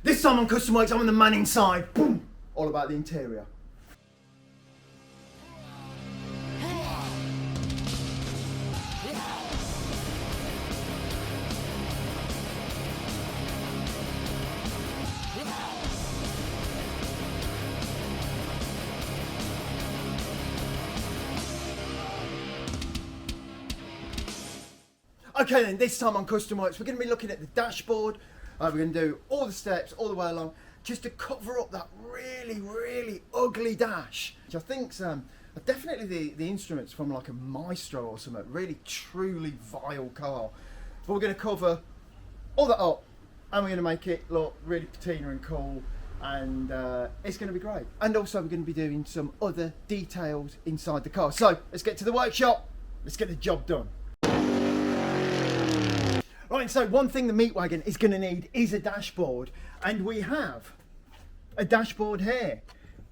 This time on Kustom Works, I'm on the man inside. Boom! All about the interior. Okay then, this time on Kustom Works, we're going to be looking at the dashboard. We're going to do all the steps all the way along, just to cover up that really ugly dash, which I think's definitely the instruments from like a Maestro or something. Really truly vile car. But we're going to cover all that up, and we're going to make it look really patina and cool, and it's going to be great. And also we're going to be doing some other details inside the car. So let's get to the workshop. Let's get the job done. Right, so one thing the meat wagon is going to need is a dashboard, and we have a dashboard here,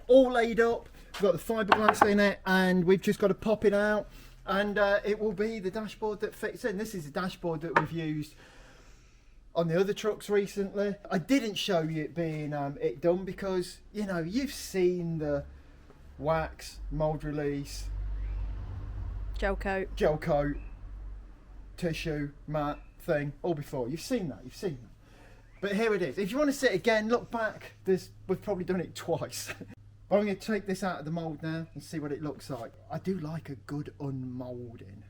all laid up. We've got the fibreglass in it, and we've just got to pop it out, and it will be the dashboard that fits in. This is the dashboard that we've used on the other trucks recently. I didn't show you it being it done because, you know, you've seen the wax, mould release, gel coat, tissue, mat thing all before. You've seen that. But here it is. If you want to see it again, look back. We've probably done it twice. But I'm going to take this out of the mould now and see what it looks like. I do like a good unmolding.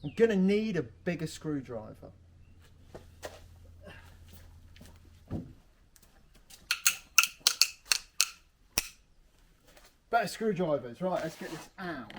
I'm going to need a bigger screwdriver. Better screwdrivers. Right, let's get this out.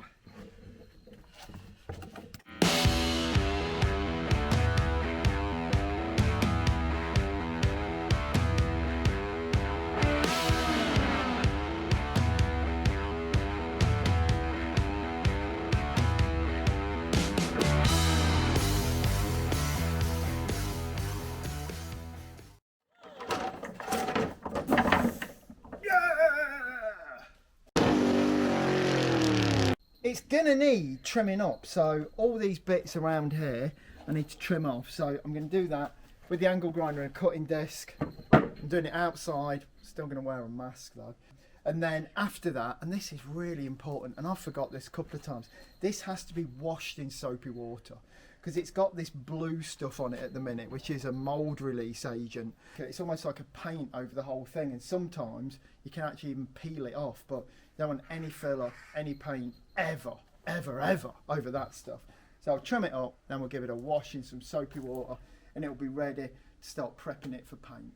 It's gonna need trimming up, so all these bits around here I need to trim off. So I'm gonna do that with the angle grinder and cutting disc. I'm doing it outside, still gonna wear a mask though. And then after that, and this is really important, and I forgot this a couple of times, this has to be washed in soapy water, because it's got this blue stuff on it at the minute, which is a mould release agent. It's almost like a paint over the whole thing, and sometimes you can actually even peel it off, but you don't want any filler, any paint ever over that stuff. So I'll trim it up, then we'll give it a wash in some soapy water, and it'll be ready to start prepping it for paint.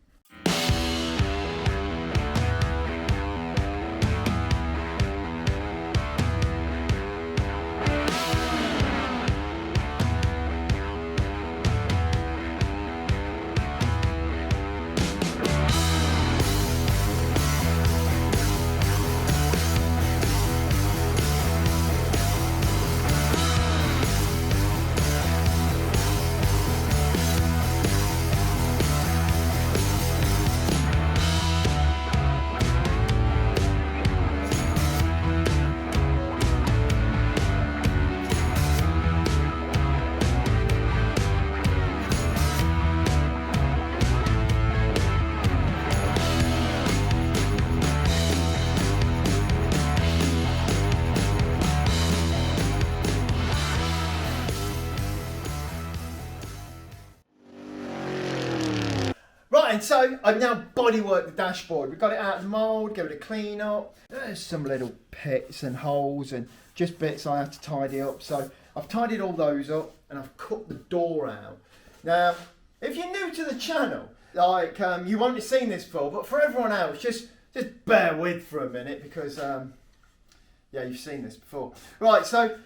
And so I've now bodyworked the dashboard. We've got it out of the mould, give it a clean up. There's some little pits and holes and just bits I have to tidy up. So I've tidied all those up and I've cut the door out. Now, if you're new to the channel, like you won't have seen this before, but for everyone else, just bear with for a minute because yeah, you've seen this before. Right, so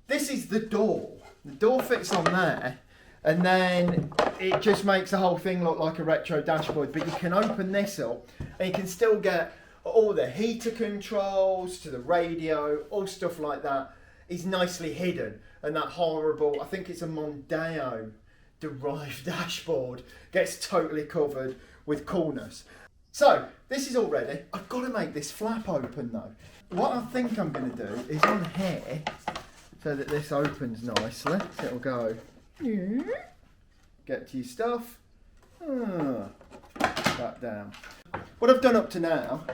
this is the door. The door fits on there. And then it just makes the whole thing look like a retro dashboard. But you can open this up and you can still get all the heater controls to the radio, all stuff like that is nicely hidden. And that horrible, I think it's a Mondeo derived dashboard, gets totally covered with coolness. So, this is all ready. I've got to make this flap open though. What I think I'm going to do is on here, so that this opens nicely. So it'll go, get to your stuff, back down. What I've done up to now,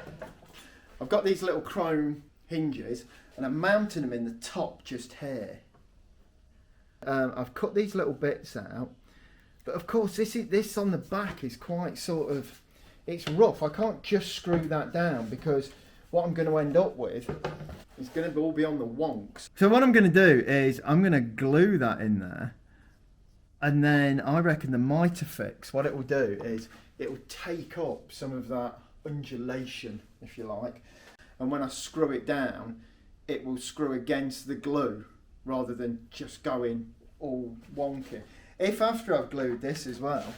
I've got these little chrome hinges and I'm mounting them in the top just here. I've cut these little bits out, but of course this on the back is quite sort of, it's rough. I can't just screw that down because what I'm going to end up with is going to all be on the wonks. So what I'm going to do is I'm going to glue that in there, and then I reckon the mitre fix, what it will do is it will take up some of that undulation, if you like, and when I screw it down it will screw against the glue rather than just going all wonky. If after I've glued this as well,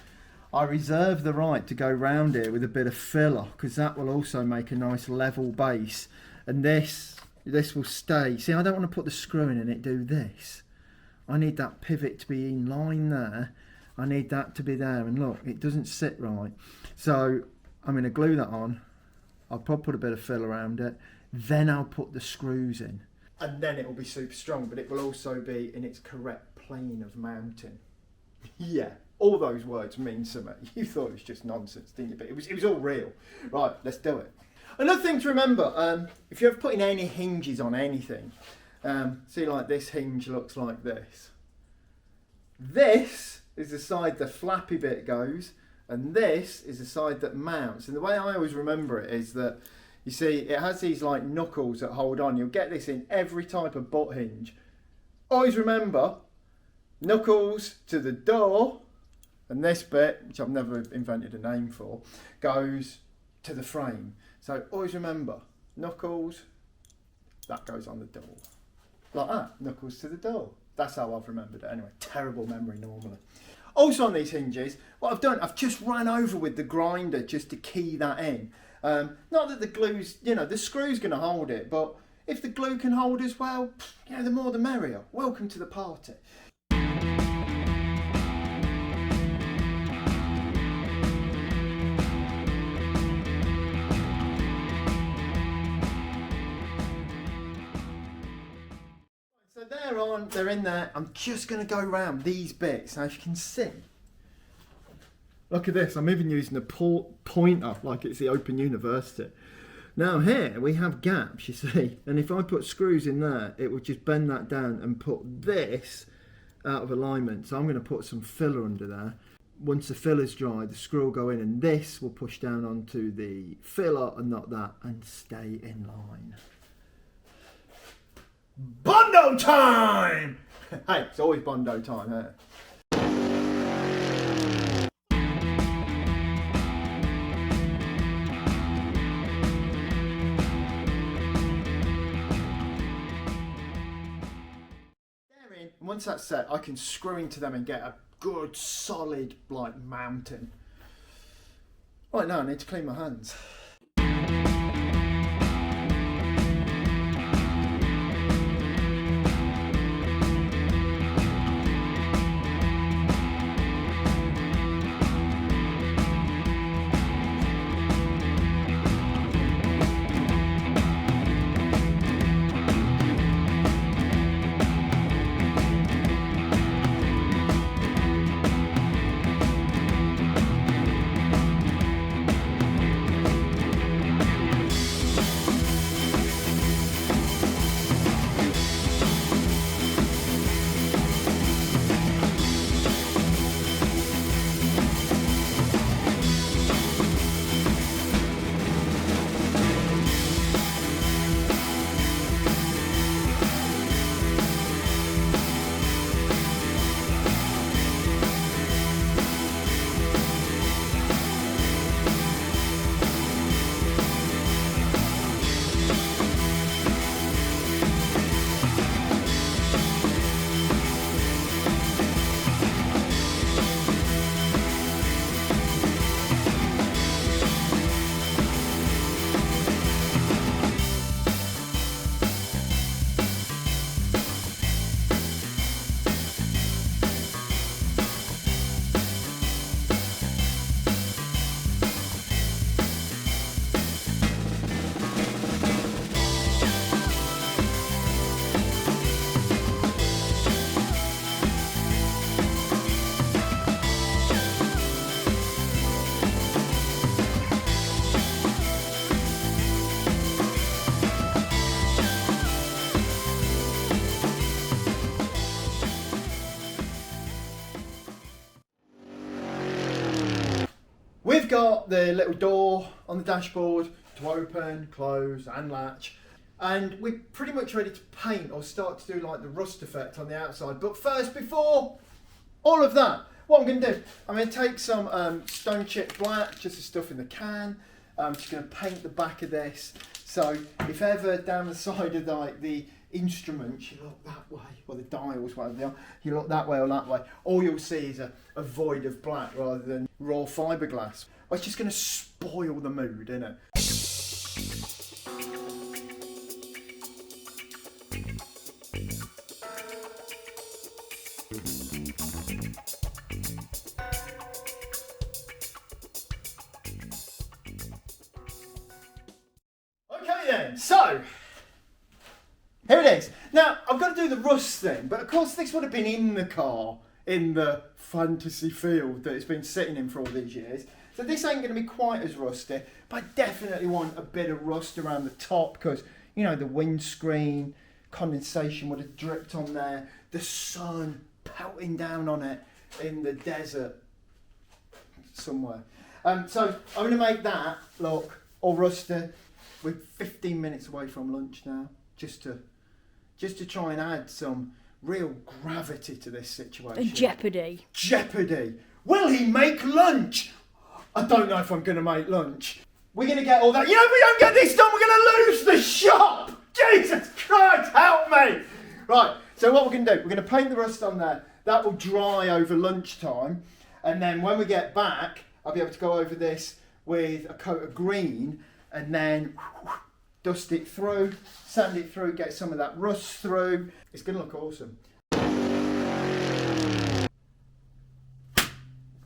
I reserve the right to go round here with a bit of filler, because that will also make a nice level base, and this will stay. See, I don't want to put the screw in and it do this. I need that pivot to be in line there. I need that to be there, and look, it doesn't sit right. So I'm going to glue that on. I'll probably put a bit of filler around it. Then I'll put the screws in. And then it will be super strong, but it will also be in its correct plane of mounting. Yeah, all those words mean something. You thought it was just nonsense, didn't you? But it was all real. Right, let's do it. Another thing to remember, if you're ever putting any hinges on anything, see, like this hinge looks like this. This is the side the flappy bit goes, and this is the side that mounts. And the way I always remember it is that, you see, it has these like knuckles that hold on. You'll get this in every type of butt hinge. Always remember, knuckles to the door, and this bit, which I've never invented a name for, goes to the frame. So always remember, knuckles, that goes on the door. Like that, knuckles to the door. That's how I've remembered it anyway. Terrible memory normally. Also on these hinges, what I've done, I've just ran over with the grinder just to key that in. Not that the glue's, the screw's going to hold it, but if the glue can hold as well, the more the merrier. Welcome to the party. So they're in there. I'm just going to go around these bits. Now, as you can see, look at this. I'm even using a pointer like it's the Open University. Now here we have gaps, you see, and if I put screws in there, it will just bend that down and put this out of alignment. So I'm going to put some filler under there. Once the filler's dry, the screw will go in, and this will push down onto the filler and not that, and stay in line. Bondo time! Hey, it's always Bondo time, eh? Once that's set, I can screw into them and get a good solid mountain. Right, now I need to clean my hands. we've got the little door on the dashboard to open, close and latch. And we're pretty much ready to paint or start to do like the rust effect on the outside. But first, before all of that, what I'm going to do, I'm going to take some stone chip black, just the stuff in the can. I'm just going to paint the back of this. So if ever down the side of like the instruments you look that way, or the dials, whatever they are, you look that way or that way, all you'll see is a void of black rather than raw fiberglass. Well, it's just going to spoil the mood, isn't it? So, here it is. Now, I've got to do the rust thing, but of course this would have been in the car, in the fantasy field that it's been sitting in for all these years. So this ain't going to be quite as rusty, but I definitely want a bit of rust around the top because, you know, the windscreen, condensation would have dripped on there, the sun pelting down on it in the desert somewhere. So I'm going to make that look all rusty. We're 15 minutes away from lunch now, just to try and add some real gravity to this situation. And jeopardy. Jeopardy. Will he make lunch? I don't know if I'm going to make lunch. We're going to get all that. You know, if we don't get this done, we're going to lose the shop. Jesus Christ, help me. Right, so what we're going to do, we're going to paint the rust on there. That will dry over lunchtime. And then when we get back, I'll be able to go over this with a coat of green and then dust it through, sand it through, get some of that rust through. It's going to look awesome.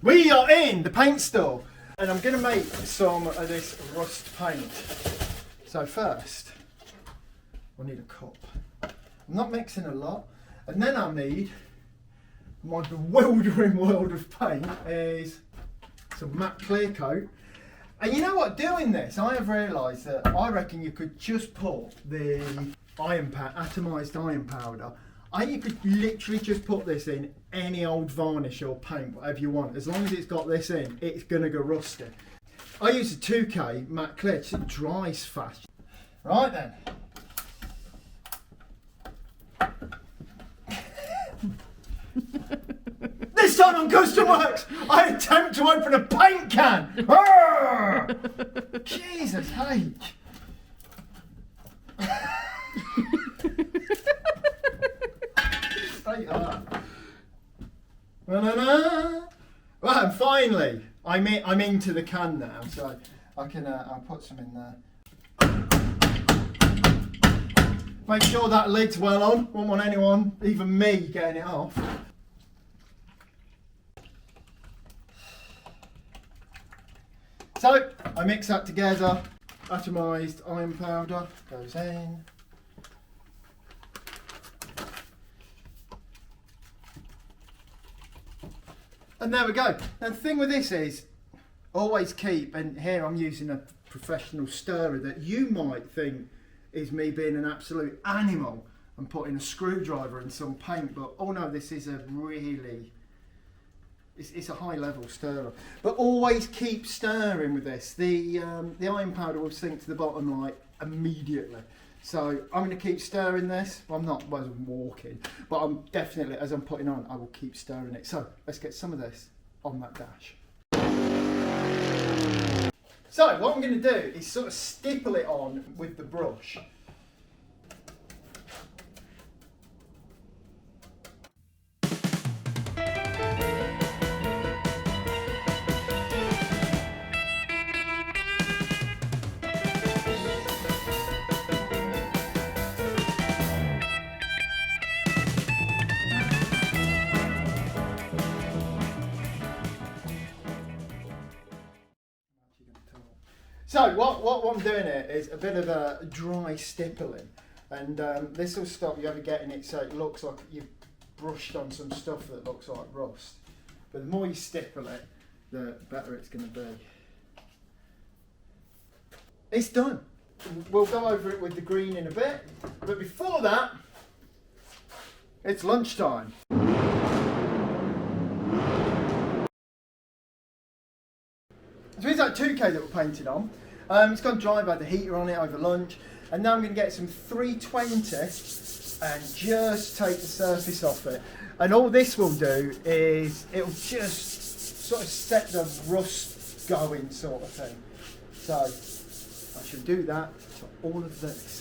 We are in the paint store and I'm going to make some of this rust paint. So first, we'll need a cup. I'm not mixing a lot. And then I'll need, my bewildering world of paint, is some matte clear coat. And you know what, doing this, I have realised that I reckon you could just put the atomised iron powder, you could literally just put this in any old varnish or paint, whatever you want. As long as it's got this in, it's going to go rusty. I use a 2K matte clear, so it dries fast. Right then. This time on Kustom Works, I attempt to open a paint can. Jesus H. Straight up. Right, and finally, I'm into the can now, so I can I'll put some in there. Make sure that lid's well on. Won't want anyone, even me, getting it off. So, I mix that together, atomised iron powder goes in. And there we go. Now the thing with this is, always keep, and here I'm using a professional stirrer that you might think is me being an absolute animal and putting a screwdriver in some paint, but oh no, this is a really, it's a high level stirrer. But always keep stirring with this. The iron powder will sink to the bottom like immediately. So I'm going to keep stirring this. Well, I'm not as I'm walking, but I'm definitely, as I'm putting on, I will keep stirring it. So let's get some of this on that dash. So what I'm going to do is sort of stipple it on with the brush. So what I'm doing here is a bit of a dry stippling, and this will stop you ever getting it so it looks like you've brushed on some stuff that looks like rust. But the more you stipple it, the better it's going to be. It's done. We'll go over it with the green in a bit, but before that, it's lunchtime. So it's like 2K that we're painting on. It's gone dry, I've had the heater on it over lunch. And now I'm going to get some 320 and just take the surface off it. And all this will do is it'll just sort of set the rust going sort of thing. So I should do that to all of this.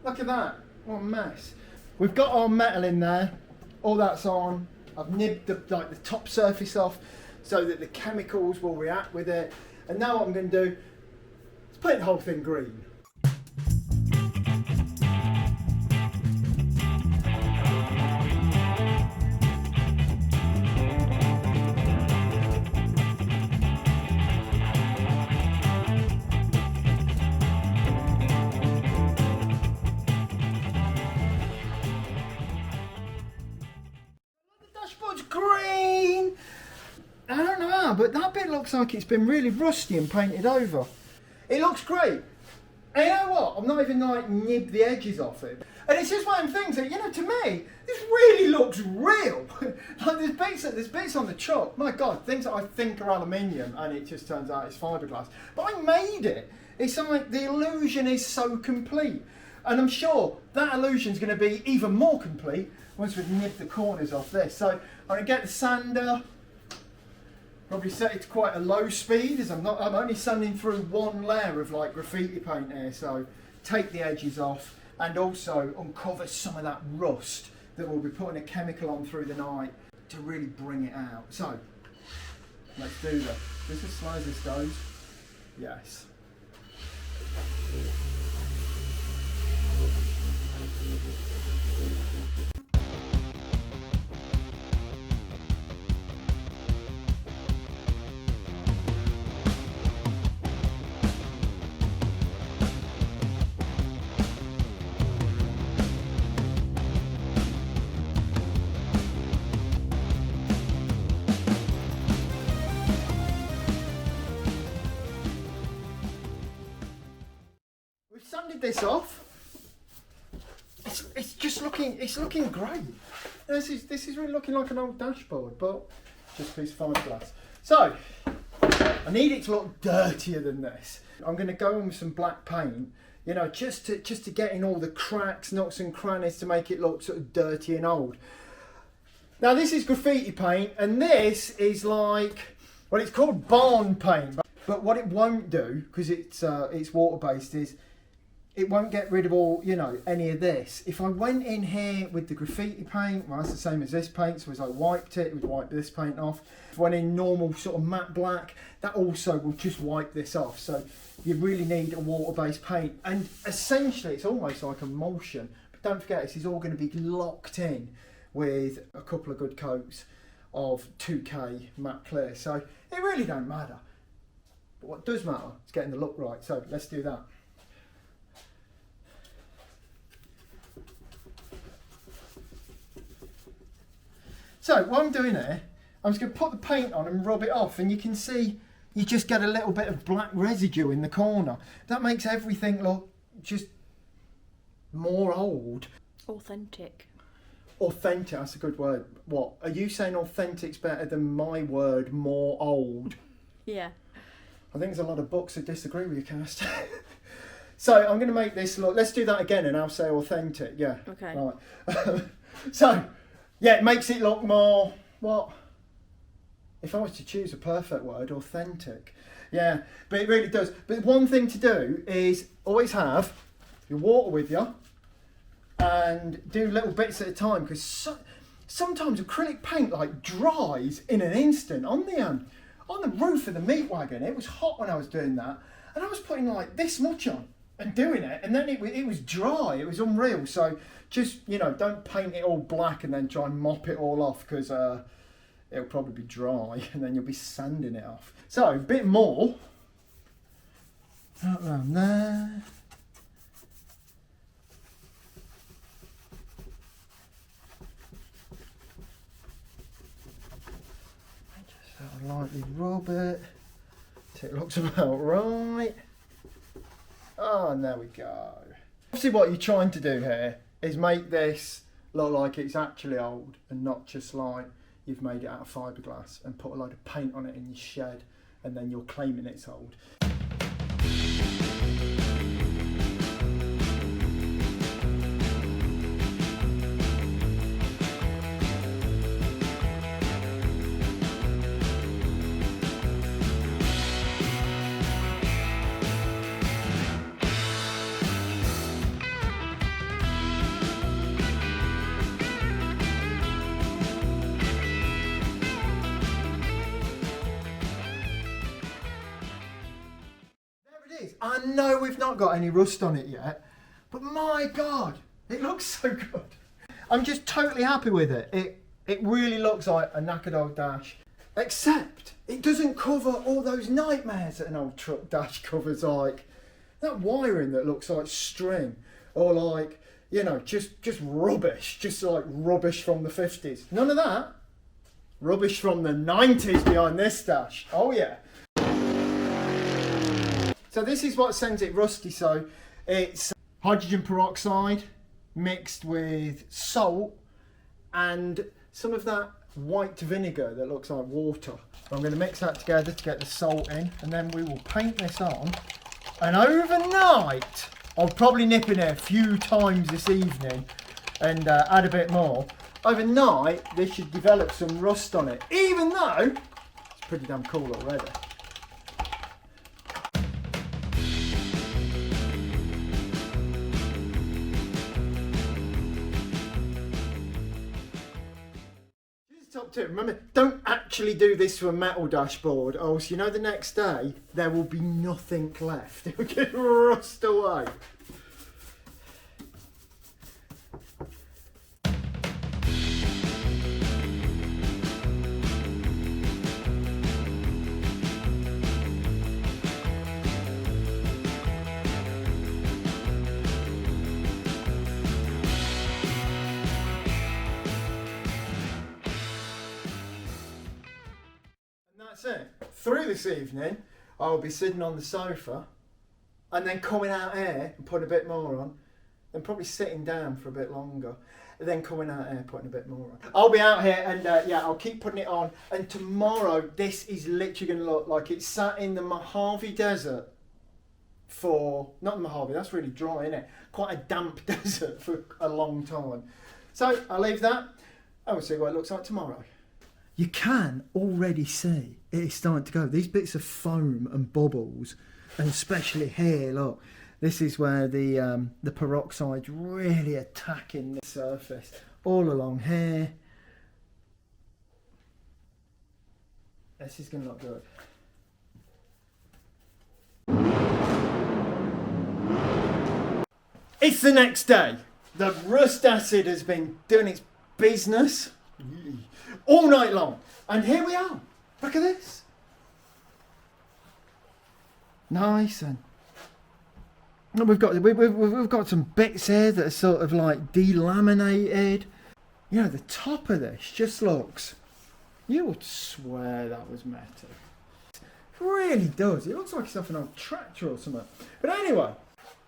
Look at that, what a mess. We've got our metal in there, all that's on. I've nibbed the top surface off so that the chemicals will react with it. And now what I'm going to do is paint the whole thing green. Dashboard's green! I don't know how, but that bit looks like it's been really rusty and painted over. It looks great. And you know what? I'm not even like nibbed the edges off it. And it's just one of them things that, you know, to me, this really looks real. Like there's bits on the chalk, my God, things that I think are aluminium and it just turns out it's fibreglass. But I made it. It's like the illusion is so complete. And I'm sure that illusion's going to be even more complete once we've nibbed the corners off this. So I'm going to get the sander, probably set it to quite a low speed as I'm only sanding through one layer of like graffiti paint here. So take the edges off and also uncover some of that rust that we'll be putting a chemical on through the night to really bring it out. So let's do that. Just as slow as this goes. Yes. We've sanded this off. It's just looking great. This is really looking like an old dashboard, but just a piece of fiberglass. So I need it to look dirtier than this. I'm going to go in with some black paint, you know, just to get in all the cracks, nooks and crannies to make it look sort of dirty and old. Now this is graffiti paint, and this is like, well, it's called barn paint, but what it won't do, because it's water based, is it won't get rid of all, you know, any of this. If I went in here with the graffiti paint, well, that's the same as this paint, so as I wiped it, it would wipe this paint off. If I went in normal sort of matte black, that also will just wipe this off. So you really need a water-based paint. And essentially, it's almost like emulsion. But don't forget, this is all going to be locked in with a couple of good coats of 2K matte clear. So it really don't matter. But what does matter is getting the look right. So let's do that. So what I'm doing here, I'm just going to put the paint on and rub it off, and you can see you just get a little bit of black residue in the corner. That makes everything look just more old. Authentic. Authentic, that's a good word. What, are you saying authentic's better than my word, more old? Yeah. I think there's a lot of books that disagree with you, Cast. So I'm going to make this look, let's do that again and I'll say authentic, yeah. Okay. Right. So, yeah, it makes it look more, what? If I was to choose a perfect word, authentic. Yeah, but it really does. But one thing to do is always have your water with you and do little bits at a time, because sometimes acrylic paint like dries in an instant. On the roof of the meat wagon, it was hot when I was doing that, and I was putting like this much on and doing it, and then it was dry. It was unreal. So just, you know, don't paint it all black and then try and mop it all off, because it'll probably be dry and then you'll be sanding it off. So a bit more right around there. Just lightly rub it till it looks about right. Oh, and there we go. Obviously what you're trying to do here is make this look like it's actually old and not just like you've made it out of fibreglass and put a load of paint on it in your shed and then you're claiming it's old. I know we've not got any rust on it yet, but my God, it looks so good. I'm just totally happy with it. It really looks like a knackered old dash, except it doesn't cover all those nightmares that an old truck dash covers, like that wiring that looks like string, or like, you know, just rubbish, just like rubbish from the 50s. None of that. Rubbish from the 90s behind this dash. Oh yeah. So this is what sends it rusty. So it's hydrogen peroxide mixed with salt and some of that white vinegar that looks like water. I'm going to mix that together to get the salt in, and then we will paint this on. And overnight, I'll probably nip in there a few times this evening and add a bit more. Overnight, this should develop some rust on it, even though it's pretty damn cool already. Top tip, remember, don't actually do this to a metal dashboard, or else you know the next day there will be nothing left. It will get rust away. That's it. Through this evening, I'll be sitting on the sofa and then coming out here and putting a bit more on, and probably sitting down for a bit longer, and then coming out here putting a bit more on. I'll be out here and yeah, I'll keep putting it on, and tomorrow this is literally going to look like it's sat in the Mojave Desert for, not the Mojave, that's really dry, isn't it? Quite a damp desert for a long time. So I'll leave that, and we'll see what it looks like tomorrow. You can already see it is starting to go. These bits of foam and bubbles, and especially here, look, this is where the peroxide's really attacking the surface. All along here. This is going to look good. It's the next day. The rust acid has been doing its business all night long, and here we are. Look at this. Nice, and we've got some bits here that are sort of like delaminated. You know, the top of this just looks, you would swear that was metal. It really does. It looks like it's off an old tractor or something. But anyway,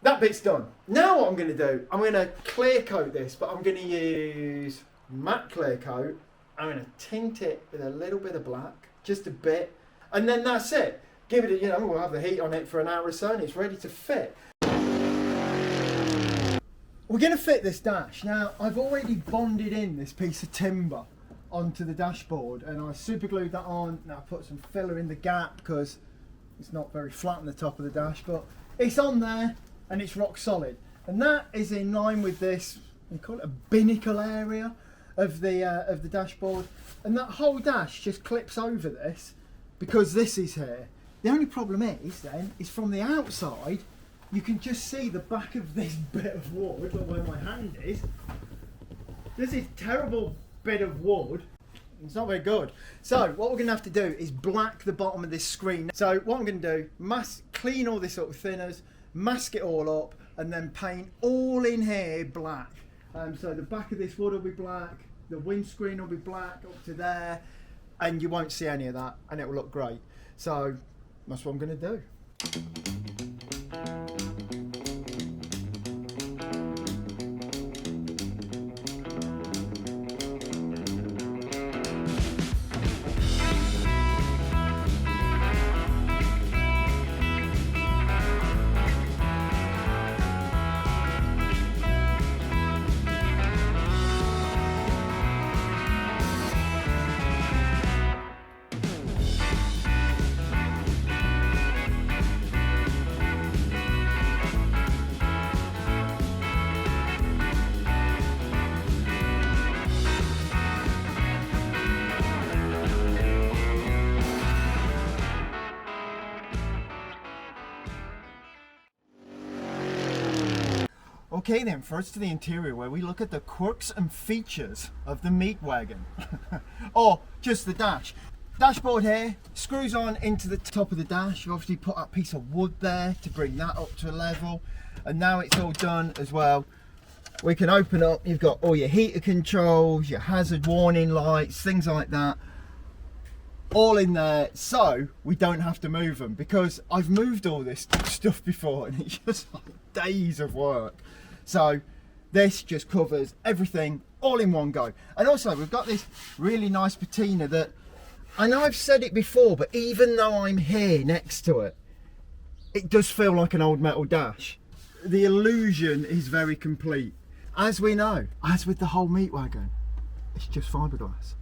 that bit's done. Now what I'm going to do, I'm going to clear coat this, but I'm going to use matte clear coat. I'm going to tint it with a little bit of black, just a bit, and then that's it. Give it a, you know, we'll have the heat on it for an hour or so and it's ready to fit. We're going to fit this dash. Now, I've already bonded in this piece of timber onto the dashboard, and I super glued that on. Now I put some filler in the gap because it's not very flat on the top of the dash, but it's on there and it's rock solid. And that is in line with this, we call it a binnacle area. of the dashboard, and that whole dash just clips over this because this is here. The only problem is from the outside you can just see the back of this bit of wood, or where my hand is. This is terrible bit of wood. It's not very good. So what we're going to have to do is black the bottom of this screen. So what I'm going to do, clean all this up with thinners, mask it all up, and then paint all in here black. So the back of this wood will be black, the windscreen will be black up to there, and you won't see any of that, and it will look great. So that's what I'm going to do. Okay then, first to the interior, where we look at the quirks and features of the meat wagon. Or just the dash. Dashboard here, screws on into the top of the dash. You obviously put that piece of wood there to bring that up to a level. And now it's all done as well, we can open up, you've got all your heater controls, your hazard warning lights, things like that. All in there, so we don't have to move them, because I've moved all this stuff before and it's just like days of work. So this just covers everything all in one go. And also we've got this really nice patina that, I know I've said it before, but even though I'm here next to it, it does feel like an old metal dash. The illusion is very complete. As we know, as with the whole meat wagon, it's just fibreglass.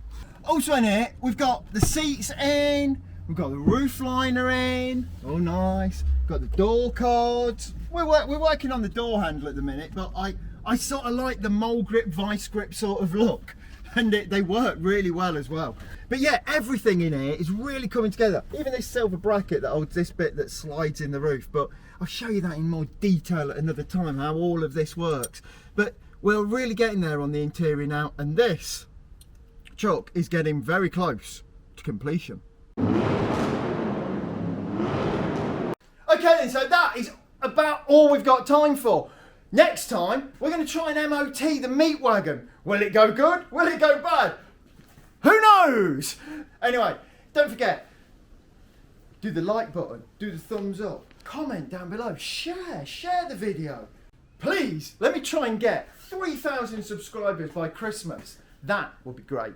Also in here, we've got the seats in, we've got the roof liner in, oh nice, got the door cards. We're working on the door handle at the minute, but I sort of like the mould grip, vice grip sort of look, and they work really well as well. But yeah, everything in here is really coming together. Even this silver bracket that holds this bit that slides in the roof, but I'll show you that in more detail at another time, how all of this works. But we're really getting there on the interior now, and this truck is getting very close to completion. Okay then, so that is about all we've got time for. Next time, we're going to try and MOT the meat wagon. Will it go good? Will it go bad? Who knows? Anyway, don't forget, do the like button, do the thumbs up, comment down below, share the video. Please, let me try and get 3,000 subscribers by Christmas. That would be great.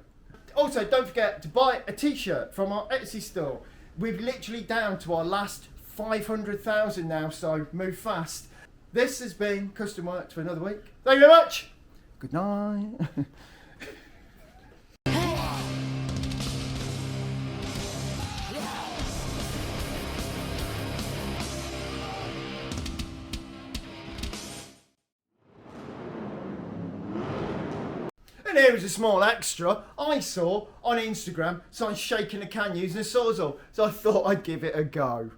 Also, don't forget to buy a t-shirt from our Etsy store. We're literally down to our last 500,000 now, so move fast. This has been Custom Works for another week. Thank you very much. Good night. And here is a small extra I saw on Instagram. Someone shaking a can using a Sawzall, so I thought I'd give it a go.